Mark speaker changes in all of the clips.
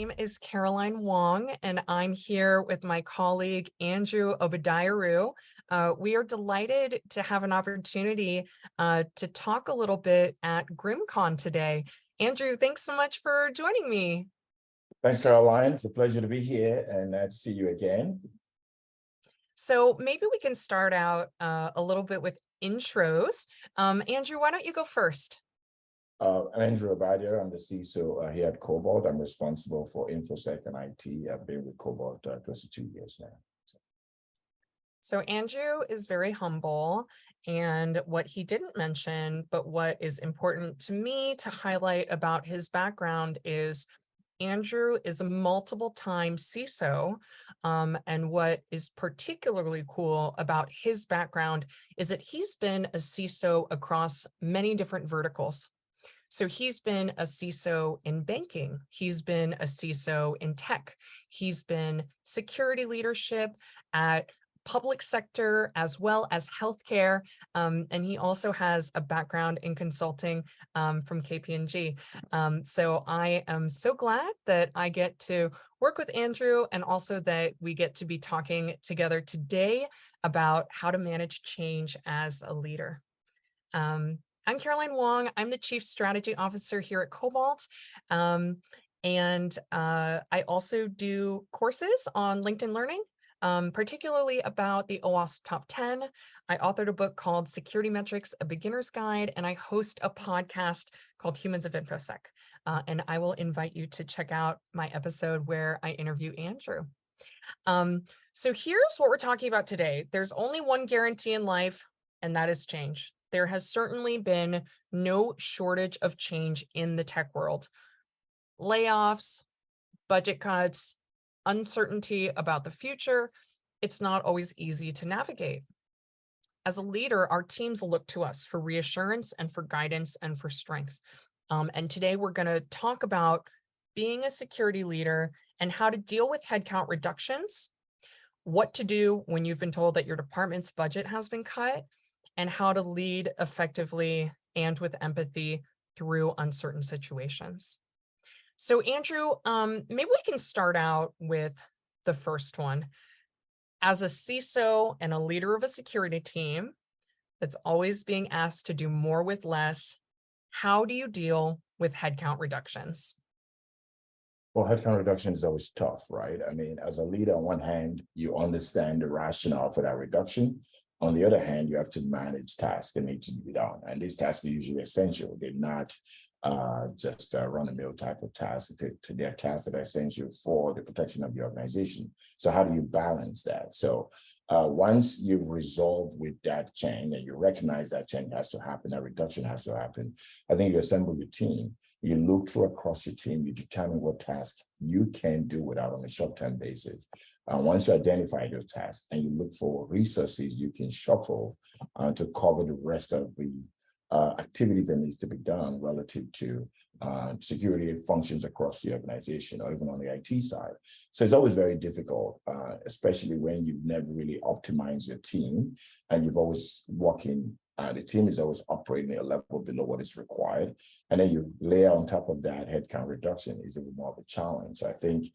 Speaker 1: name is Caroline Wong, and I'm here with my colleague, Andrew Obadiaru. We are delighted to have an opportunity to talk a little bit at GRIMMCon today. Andrew, thanks so much for joining me.
Speaker 2: Thanks, Caroline. It's a pleasure to be here and to see you again.
Speaker 1: So maybe we can start out a little bit with intros. Andrew, why don't you go first?
Speaker 2: I'm Andrew Obadiaru. I'm the CISO here at Cobalt. I'm responsible for InfoSec and IT. I've been with Cobalt close to 2 years now.
Speaker 1: So Andrew is very humble, and what he didn't mention, but what is important to me to highlight about his background is Andrew is a multiple-time CISO, and what is particularly cool about his background is that he's been a CISO across many different verticals. So he's been a CISO in banking. He's been a CISO in tech. He's been security leadership at public sector as well as healthcare. And he also has a background in consulting from KPMG. So I am so glad that I get to work with Andrew and also that we get to be talking together today about how to manage change as a leader. I'm Caroline Wong. I'm the Chief Strategy Officer here at Cobalt. And I also do courses on LinkedIn Learning, particularly about the OWASP Top 10. I authored a book called Security Metrics, A Beginner's Guide, and I host a podcast called Humans of InfoSec. And I will invite you to check out my episode where I interview Andrew. So here's what we're talking about today. There's only one guarantee in life, and that is change. There has certainly been no shortage of change in the tech world. Layoffs, budget cuts, uncertainty about the future. It's not always easy to navigate. As a leader, our teams look to us for reassurance and for guidance and for strength. And today we're going to talk about being a security leader and how to deal with headcount reductions, what to do when you've been told that your department's budget has been cut, and how to lead effectively and with empathy through uncertain situations. So Andrew, maybe we can start out with the first one. As a CISO and a leader of a security team that's always being asked to do more with less, how do you deal with headcount reductions?
Speaker 2: Well, headcount reduction is always tough, right? I mean, as a leader, on one hand, you understand the rationale for that reduction. On the other hand, you have to manage tasks that need to be done. And these tasks are usually essential. They're not just run-of-the-mill type of tasks. They're tasks that are essential for the protection of the organization. So how do you balance that? So once you've resolved with that change and you recognize that change has to happen, that reduction has to happen, I think you assemble your team. You look through across your team, you determine what tasks you can do without on a short-term basis. Once you identify those tasks and you look for resources you can shuffle to cover the rest of the activities that needs to be done relative to security functions across the organization or even on the IT side. So it's always very difficult, especially when you've never really optimized your team and you've always working. The team is always operating a level below what is required. And then you layer on top of that headcount reduction is even more of a challenge. So I think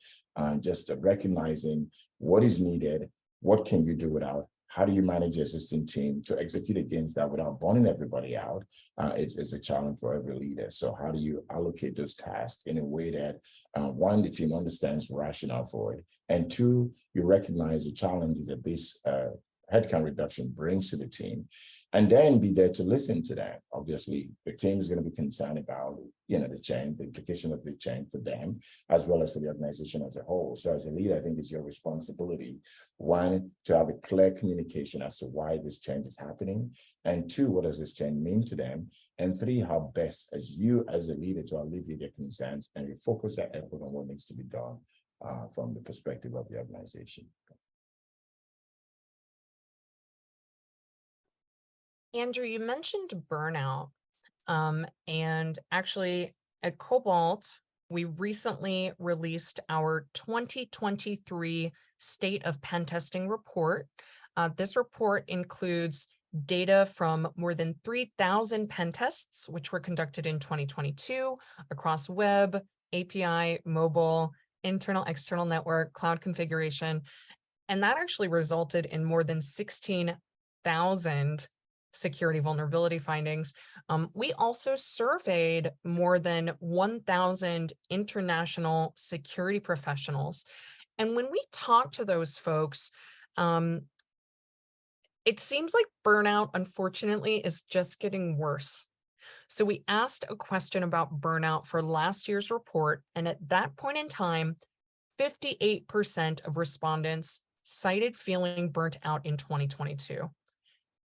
Speaker 2: just recognizing what is needed, what can you do without, how do you manage your existing team to execute against that without burning everybody out? It's a challenge for every leader. So how do you allocate those tasks in a way that, one, the team understands rationale for it, and two, you recognize the challenges that this headcount reduction brings to the team, and then be there to listen to that. Obviously, the team is going to be concerned about, the change, the implication of the change for them, as well as for the organization as a whole. So as a leader, I think it's your responsibility, one, to have a clear communication as to why this change is happening, and two, what does this change mean to them, and three, how best as you as a leader to alleviate their concerns and refocus that effort on what needs to be done from the perspective of the organization.
Speaker 1: Andrew, you mentioned burnout, and actually at Cobalt, we recently released our 2023 State of Pen Testing report. This report includes data from more than 3,000 pen tests, which were conducted in 2022 across web, API, mobile, internal, external network, cloud configuration. And that actually resulted in more than 16,000 security vulnerability findings. We also surveyed more than 1,000 international security professionals. And when we talk to those folks, it seems like burnout, unfortunately, is just getting worse. So we asked a question about burnout for last year's report. And at that point in time, 58% of respondents cited feeling burnt out in 2022.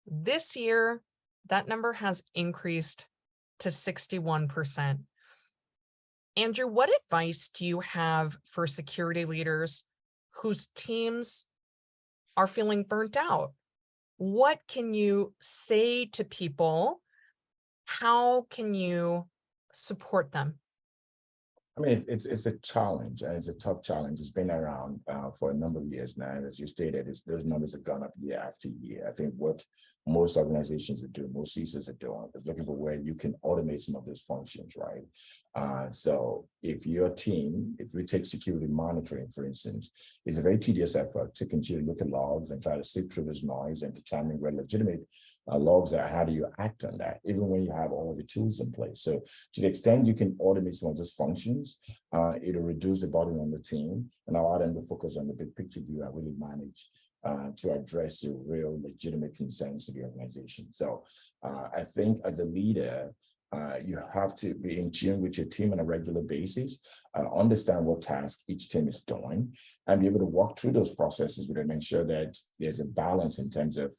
Speaker 1: This year, that number has increased to 61%. Andrew, what advice do you have for security leaders whose teams are feeling burnt out? What can you say to people? How can you support them?
Speaker 2: I mean, it's a challenge, and it's a tough challenge. It's been around for a number of years now. And as you stated, those numbers have gone up year after year. I think what most organizations are doing, most CISOs are doing, is looking for where you can automate some of those functions, right? So if your team, if we take security monitoring, for instance, it's a very tedious effort to continue to look at logs and try to sift through this noise and determine where legitimate logs are. How do you act on that, even when you have all the tools in place? So to the extent you can automate some of those functions, it'll reduce the burden on the team and allow them to focus on the big picture view and really manage to address the real legitimate concerns of the organization. So I think as a leader, you have to be in tune with your team on a regular basis, understand what task each team is doing, and be able to walk through those processes with them, ensure that there's a balance in terms of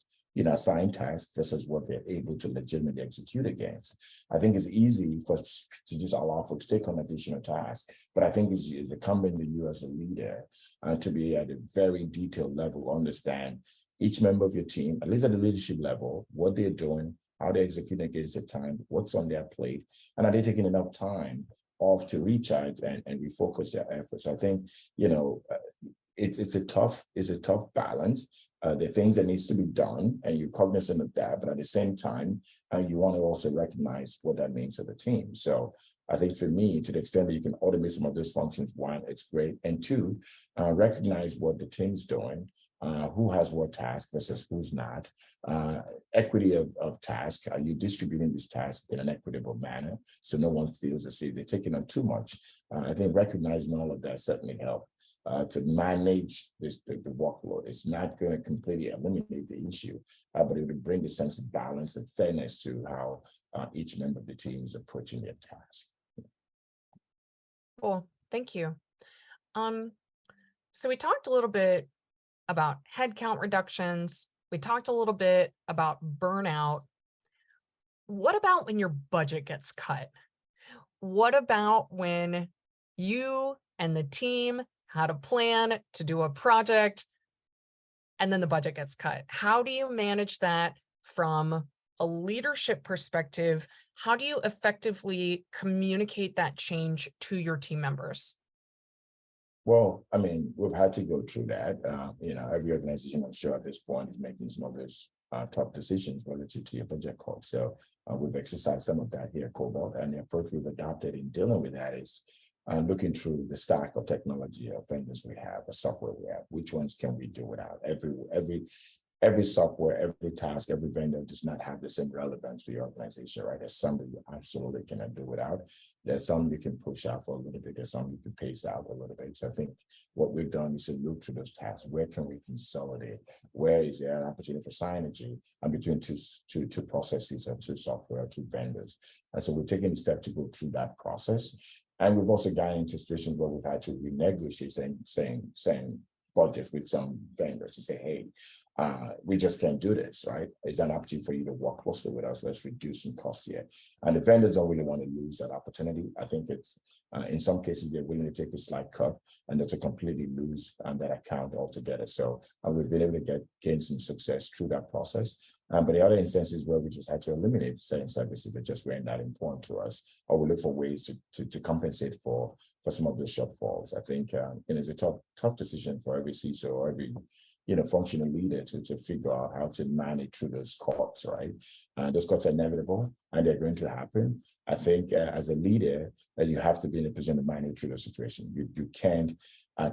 Speaker 2: assigned tasks versus what they're able to legitimately execute against. I think it's easy for us to just allow folks to take on additional tasks, but I think it's incumbent on you as a leader to be at a very detailed level, understand each member of your team, at least at the leadership level, what they're doing, how they're executing against their time, what's on their plate, and are they taking enough time off to recharge and refocus their efforts. So I think, it's a tough balance. There are things that needs to be done, and you're cognizant of that, but at the same time, you want to also recognize what that means for the team. So I think for me, to the extent that you can automate some of those functions, one, it's great, and two, recognize what the team's doing, who has what task versus who's not, equity of task. Are you distributing this task in an equitable manner so no one feels as if they're taking on too much? I think recognizing all of that certainly helps. To manage the workload. It's not going to completely eliminate the issue, but it will bring a sense of balance and fairness to how each member of the team is approaching their task.
Speaker 1: Cool, thank you. So we talked a little bit about headcount reductions. We talked a little bit about burnout. What about when your budget gets cut? What about when you and the team had a plan to do a project and then the budget gets cut? How do you manage that from a leadership perspective? How do you effectively communicate that change to your team members?
Speaker 2: Well, I mean, we've had to go through that. Every organization, I'm sure at this point, is making some of those tough decisions relative to your budget call. So we've exercised some of that here at Cobalt, and the approach we've adopted in dealing with that is looking through the stack of technology of vendors we have, the software we have, which ones can we do without? Every software, every task, every vendor does not have the same relevance for your organization, right? There's some that you absolutely cannot do without. There's some you can push out for a little bit. There's some you can pace out a little bit. So I think what we've done is to look through those tasks. Where can we consolidate? Where is there an opportunity for synergy between two processes or two software or two vendors? And so we're taking the step to go through that process. And we've also gotten into situations where we've had to renegotiate saying budgets with some vendors to say, hey, we just can't do this, right? It's an opportunity for you to work closely with us. Let's reduce some cost here. And the vendors don't really want to lose that opportunity. I think it's, in some cases, they're willing to take a slight cut and to completely lose that account altogether. So we've been able to gain some success through that process. But the other instances where we just had to eliminate certain services that just weren't that important to us, or we look for ways to compensate for some of the shortfalls. I think it's a tough decision for every CISO or every functional leader to figure out how to manage through those cuts, right? Those cuts are inevitable and they're going to happen. I think as a leader, you have to be in a position to manage through the situation. You can't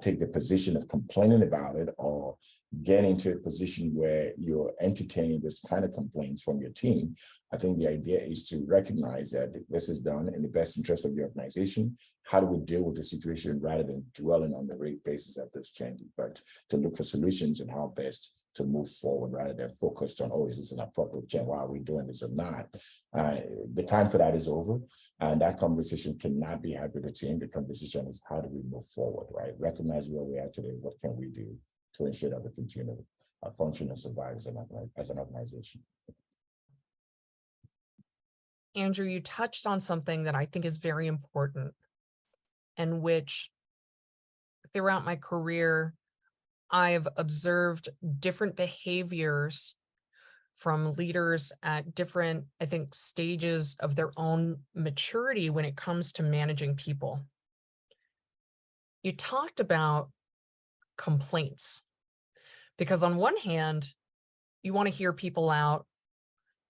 Speaker 2: take the position of complaining about it or get into a position where you're entertaining this kind of complaints from your team. I think the idea is to recognize that this is done in the best interest of the organization. How do we deal with the situation rather than dwelling on the rate basis of those changes, but to look for solutions and how best to move forward rather than focused on, oh, is this an appropriate change? Why are we doing this or not? The time for that is over. And that conversation cannot be had with the team. The conversation is how do we move forward, right? Recognize where we are today. What can we do to ensure that we continue to function and survive as an organization?
Speaker 1: Andrew, you touched on something that I think is very important, and which throughout my career, I've observed different behaviors from leaders at different, I think, stages of their own maturity when it comes to managing people. You talked about complaints, because on one hand, you want to hear people out.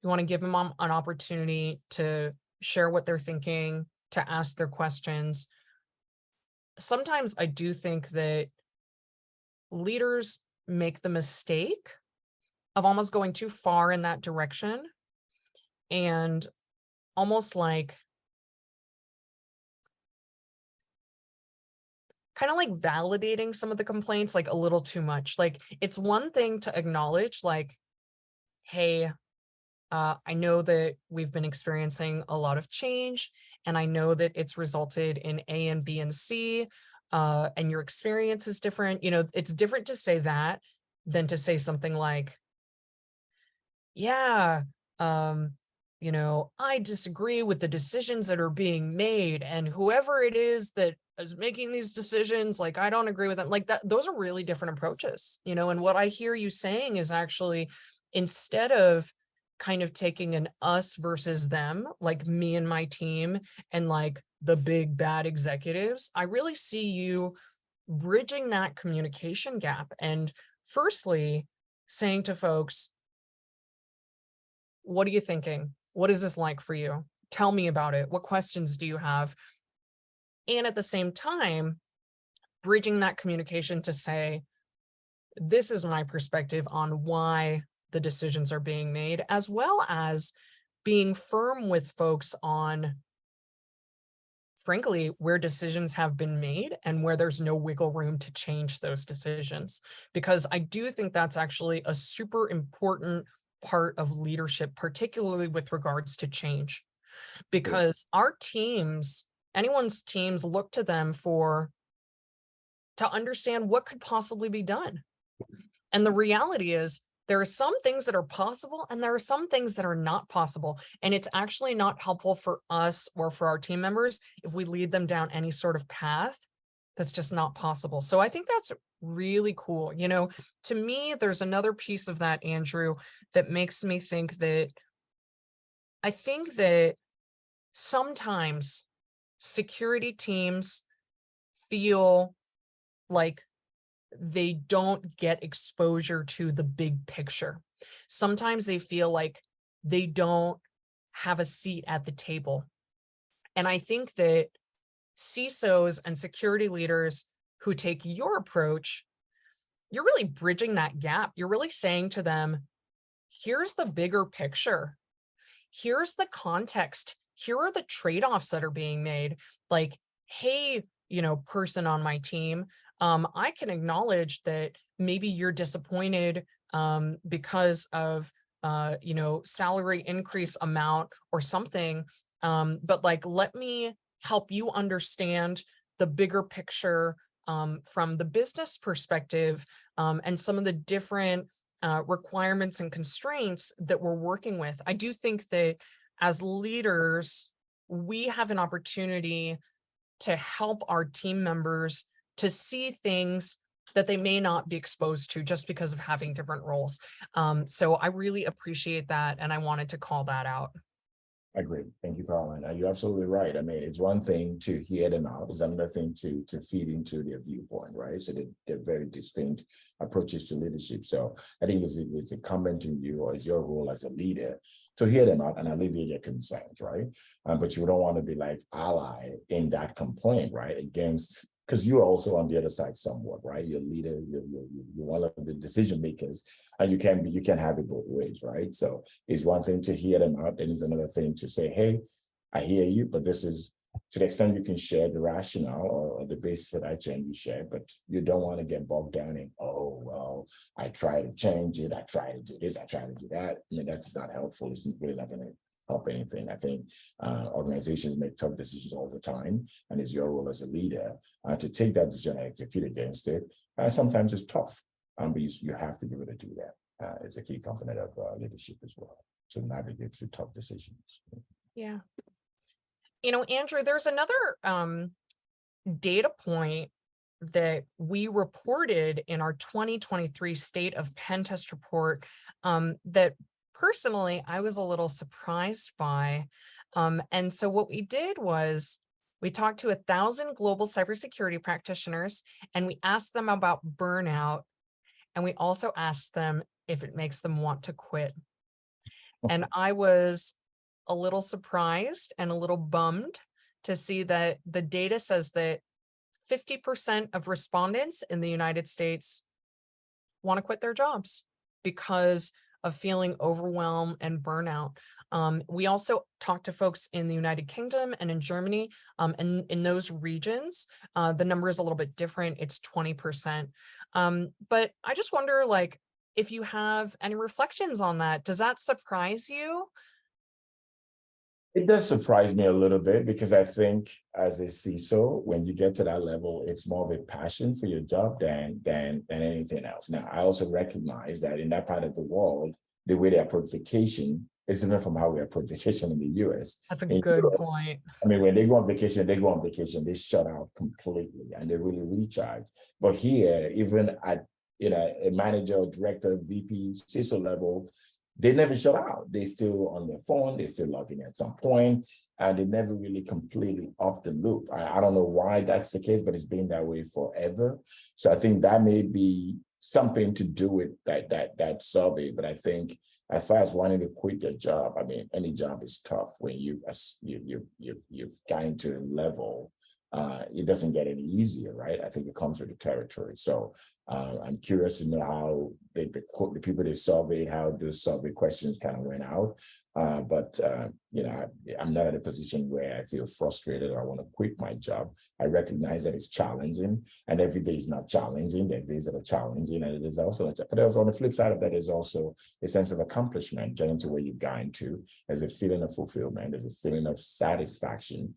Speaker 1: You want to give them an opportunity to share what they're thinking, to ask their questions. Sometimes I do think that leaders make the mistake of almost going too far in that direction and almost like kind of like validating some of the complaints like a little too much. Like it's one thing to acknowledge like, hey, I know that we've been experiencing a lot of change, and I know that it's resulted in A and B and C, and your experience is different. It's different to say that than to say something like, yeah, I disagree with the decisions that are being made, and whoever it is that is making these decisions, like, I don't agree with them. Like that, those are really different approaches, and what I hear you saying is actually, instead of kind of taking an us versus them, like me and my team and like the big bad executives, I really see you bridging that communication gap. And firstly, saying to folks, what are you thinking? What is this like for you? Tell me about it. What questions do you have? And at the same time, bridging that communication to say, this is my perspective on why the decisions are being made, as well as being firm with folks on, frankly, where decisions have been made and where there's no wiggle room to change those decisions. Because I do think that's actually a super important part of leadership, particularly with regards to change, because our teams, anyone's teams, look to them to understand what could possibly be done. And the reality is, there are some things that are possible and there are some things that are not possible. And it's actually not helpful for us or for our team members if we lead them down any sort of path that's just not possible. So I think that's really cool. To me, there's another piece of that, Andrew, that makes me think that sometimes security teams feel like they don't get exposure to the big picture. Sometimes they feel like they don't have a seat at the table. And I think that CISOs and security leaders who take your approach, you're really bridging that gap. You're really saying to them, here's the bigger picture. Here's the context. Here are the trade-offs that are being made. Like, hey, person on my team, I can acknowledge that maybe you're disappointed because of salary increase amount or something, but like, let me help you understand the bigger picture from the business perspective, and some of the different requirements and constraints that we're working with. I do think that as leaders, we have an opportunity to help our team members to see things that they may not be exposed to just because of having different roles. So I really appreciate that, and I wanted to call that out.
Speaker 2: Agree. Thank you, Caroline. You're absolutely right. I mean, it's one thing to hear them out. It's another thing to feed into their viewpoint, right? So they're very distinct approaches to leadership. So I think it's incumbent on you, or it's your role as a leader, to hear them out and alleviate their concerns, right? But you don't want to be like ally in that complaint, right? Against, because you're also on the other side somewhat, right? You're a leader, you're one of the decision makers, and you can have it both ways, right? So it's one thing to hear them out, and it's another thing to say, hey, I hear you, but this is, to the extent you can share the rationale or the basis for that change, you share, but you don't want to get bogged down in, oh, well, I try to change it, I try to do this, I try to do that. I mean, that's not helpful. It's really not going to help anything. I think organizations make tough decisions all the time, and it's your role as a leader to take that decision and execute against it. Sometimes it's tough, but you have to be able to do that. It's a key component of leadership as well, to navigate through tough decisions.
Speaker 1: Yeah. Andrew, there's another data point that we reported in our 2023 State of Pen Test report that personally I was a little surprised by. And so what we did was we talked to 1,000 global cybersecurity practitioners, and we asked them about burnout. And we also asked them if it makes them want to quit. And I was a little surprised and a little bummed to see that the data says that 50% of respondents in the United States want to quit their jobs because of feeling overwhelmed and burnout. We also talked to folks in the United Kingdom and in Germany, and in those regions, the number is a little bit different. It's 20%. But I just wonder, like, if you have any reflections on that, does that surprise you?
Speaker 2: It does surprise me a little bit, because I think as a CISO, when you get to that level, it's more of a passion for your job than anything else. Now, I also recognize that in that part of the world, the way they approach vacation is different from how we approach vacation in the US.
Speaker 1: That's a
Speaker 2: In
Speaker 1: good
Speaker 2: Europe,
Speaker 1: point.
Speaker 2: I mean, when they go on vacation, they shut out completely and they really recharge. But here, even at a manager or director, VP, CISO level, they never shut out. They still on their phone, they're still logging at some point, and they never really completely off the loop. I don't know why that's the case, but it's been that way forever. So I think that may be something to do with that survey. But I think as far as wanting to quit your job, I mean, any job is tough when you've gotten to a level. It doesn't get any easier, right? I think it comes with the territory. So I'm curious to know how the people they surveyed, how those survey questions kind of went out. But I'm not in a position where I feel frustrated or I want to quit my job. I recognize that it's challenging, and every day is not challenging. There are days that are challenging, and it is also, but also on the flip side of that is also a sense of accomplishment, getting to where you've gotten to. There's a feeling of fulfillment, there's a feeling of satisfaction.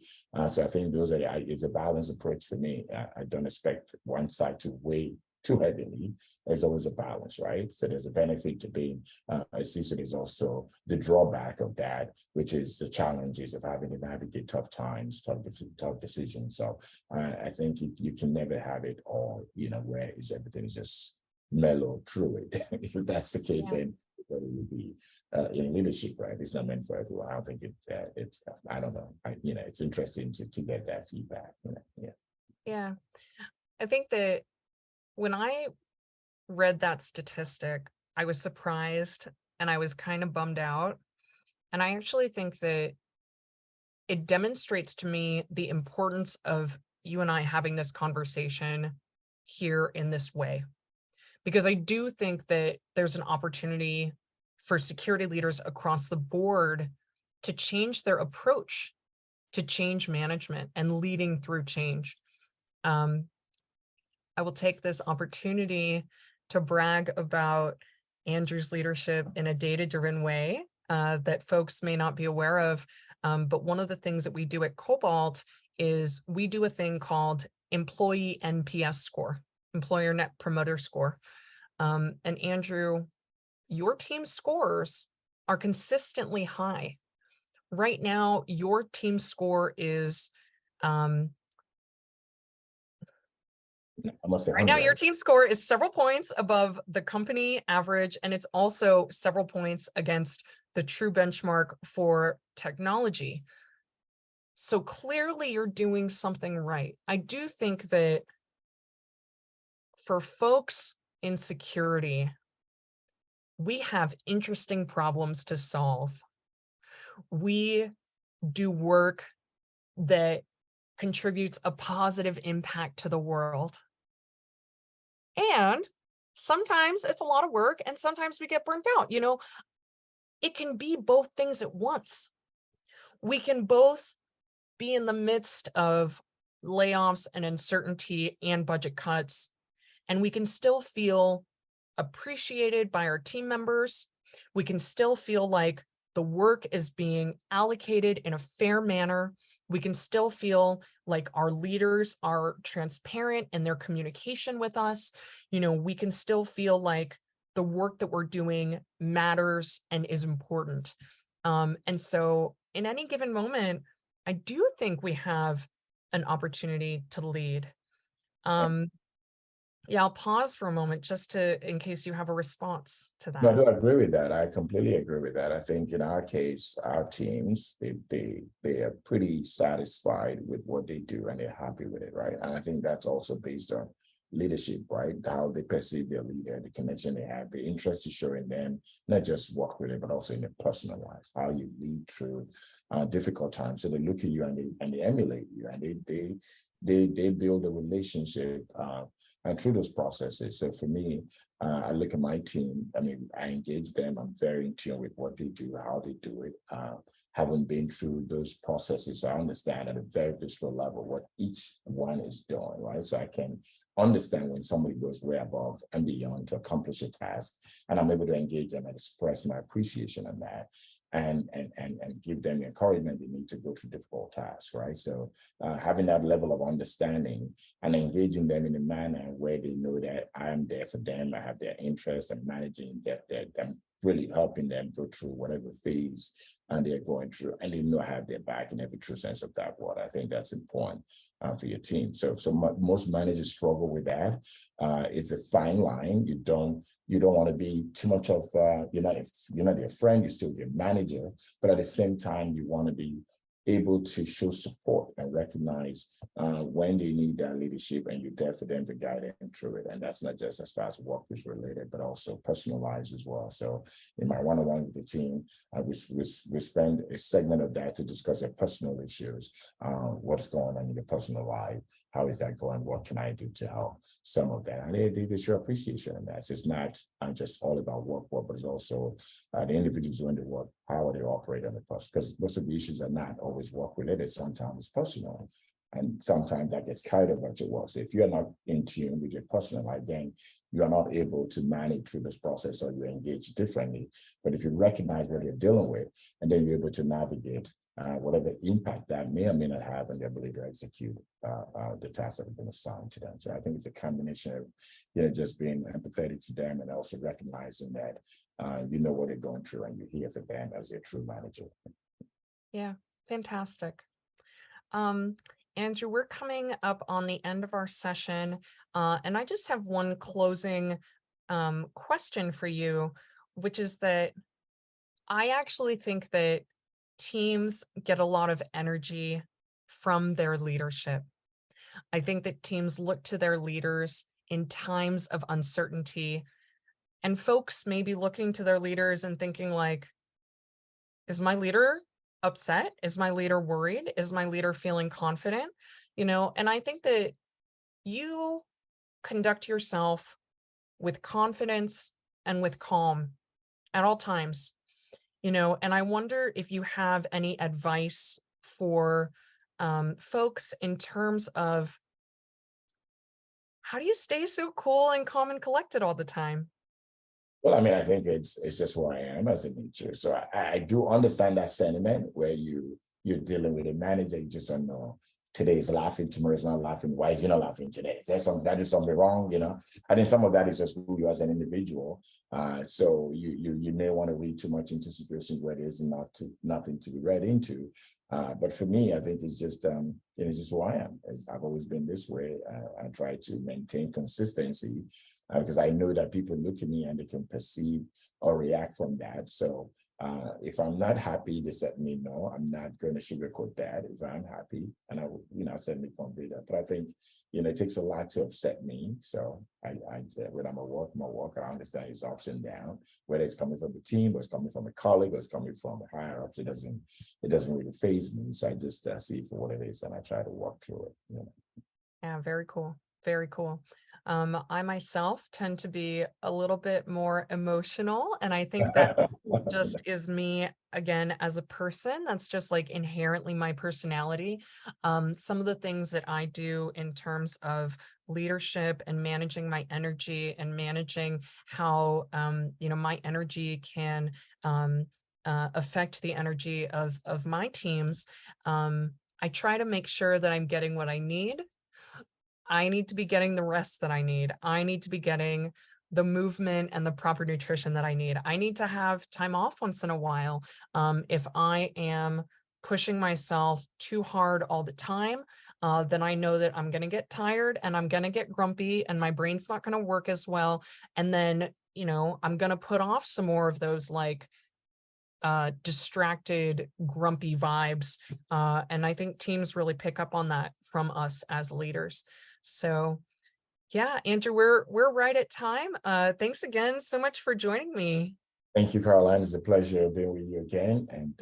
Speaker 2: So I think it's a balanced approach for me. I don't expect one side to weigh too heavily. There's always a balance, right? So there's a benefit to being a CISO. There's also the drawback of that, which is the challenges of having to navigate tough times, tough decisions. So I think you can never have it all, where everything is just mellow through it. If that's the case, then it would be in leadership, right? It's not meant for everyone. I don't think it's I don't know. It's interesting to get that feedback.
Speaker 1: Yeah. I think that when I read that statistic, I was surprised and I was kind of bummed out. And I actually think that it demonstrates to me the importance of you and I having this conversation here in this way. Because I do think that there's an opportunity for security leaders across the board to change their approach to change management and leading through change. I will take this opportunity to brag about Andrew's leadership in a data-driven way that folks may not be aware of. But one of the things that we do at Cobalt is we do a thing called Employee NPS score, Employer Net Promoter Score. And Andrew, your team's scores are consistently high. Right now, your team score is right now, your team score is several points above the company average, and it's also several points against the true benchmark for technology. So clearly you're doing something right. I do think that for folks in security, we have interesting problems to solve. We do work that contributes a positive impact to the world. And sometimes it's a lot of work and sometimes we get burnt out. It can be both things at once. We can both be in the midst of layoffs and uncertainty and budget cuts, and we can still feel appreciated by our team members. We can still feel like the work is being allocated in a fair manner. We can still feel like our leaders are transparent in their communication with us. We can still feel like the work that we're doing matters and is important. And so in any given moment, I do think we have an opportunity to lead. Yeah, I'll pause for a moment just in case you have a response to
Speaker 2: No, I
Speaker 1: that.
Speaker 2: do agree with that. I completely agree with that. I think in our case, our teams, they are pretty satisfied with what they do and they're happy with it, right? And I think that's also based on leadership, right? How they perceive their leader, the connection they have, the interest you show in them, not just work with it, but also in their personal lives, how you lead through difficult times. So they look at you and they emulate you and they build a relationship and through those processes. So for me, I look at my team, I engage them, I'm very in tune with what they do, how they do it. Having been through those processes, so I understand at a very visceral level what each one is doing, right? So I can understand when somebody goes way above and beyond to accomplish a task, and I'm able to engage them and express my appreciation on that. And give them the encouragement they need to go through difficult tasks, right? So having that level of understanding and engaging them in a manner where they know that I am there for them, I have their interests, and managing them, really helping them go through whatever phase and they're going through, and they know I have their back in every true sense of that word. I think that's important for your team. So most managers struggle with that. It's a fine line. You don't want to be too much of you're not their friend, you're still their manager, but at the same time you want to be able to show support and recognize when they need that leadership, and you're there for them to guide them through it. And that's not just as far as work is related, but also personal lives as well. So in my one-on-one with the team, we spend a segment of that to discuss their personal issues, what's going on in their personal life, how is that going, what can I do to help some of that, and they show appreciation in that. So it's not just all about work, but it's also the individuals doing the work, how they operate on the person, because most of the issues are not always work related, sometimes it's personal. And sometimes that gets carried over to work. So if you're not in tune with your personal life, then you are not able to manage through this process, or you engage differently. But if you recognize what you're dealing with, and then you're able to navigate whatever impact that may or may not have on the ability to execute the tasks that have been assigned to them. So I think it's a combination of just being empathetic to them and also recognizing that you know what they're going through and you're here for them as their true manager.
Speaker 1: Yeah, fantastic. Andrew, we're coming up on the end of our session, and I just have one closing question for you, which is that I actually think that teams get a lot of energy from their leadership. I think that teams look to their leaders in times of uncertainty, and folks may be looking to their leaders and thinking like, is my leader upset? Is my leader worried? Is my leader feeling confident? And I think that you conduct yourself with confidence and with calm at all times, and I wonder if you have any advice for folks in terms of how do you stay so cool and calm and collected all the time?
Speaker 2: Well, I think it's just who I am as a nature. So I do understand that sentiment where you're dealing with a manager, you just don't know. Today is laughing, tomorrow is not laughing. Why is he not laughing today? Is there something, did I do something wrong? I think some of that is just who you are as an individual. So you may want to read too much into situations where there's nothing to be read into. But for me, I think it's just who I am. I've always been this way. I try to maintain consistency because I know that people look at me and they can perceive or react from that. So If I'm not happy, they let me know. I'm not going to sugarcoat that. If I'm happy, and I will, certainly convey that. But I think, it takes a lot to upset me. So when I'm at work, I understand it's ups and downs, whether it's coming from the team, or it's coming from a colleague, or it's coming from a higher ups. It doesn't really faze me. So I just see it for what it is, and I try to walk through it.
Speaker 1: Yeah, very cool. Very cool. I myself tend to be a little bit more emotional, and I think that just is me again as a person. That's just like inherently my personality. Some of the things that I do in terms of leadership and managing my energy and managing how my energy can affect the energy of my teams. I try to make sure that I'm getting what I need. I need to be getting the rest that I need. I need to be getting the movement and the proper nutrition that I need. I need to have time off once in a while. If I am pushing myself too hard all the time, then I know that I'm going to get tired and I'm going to get grumpy and my brain's not going to work as well. And then, I'm going to put off some more of those like distracted, grumpy vibes. And I think teams really pick up on that from us as leaders. So yeah, Andrew, we're right at time. Thanks again so much for joining me.
Speaker 2: Thank you, Caroline. It's a pleasure being with you again, and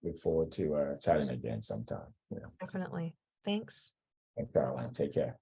Speaker 2: look forward to chatting again sometime.
Speaker 1: Definitely. Thanks.
Speaker 2: Thanks, Caroline. Take care.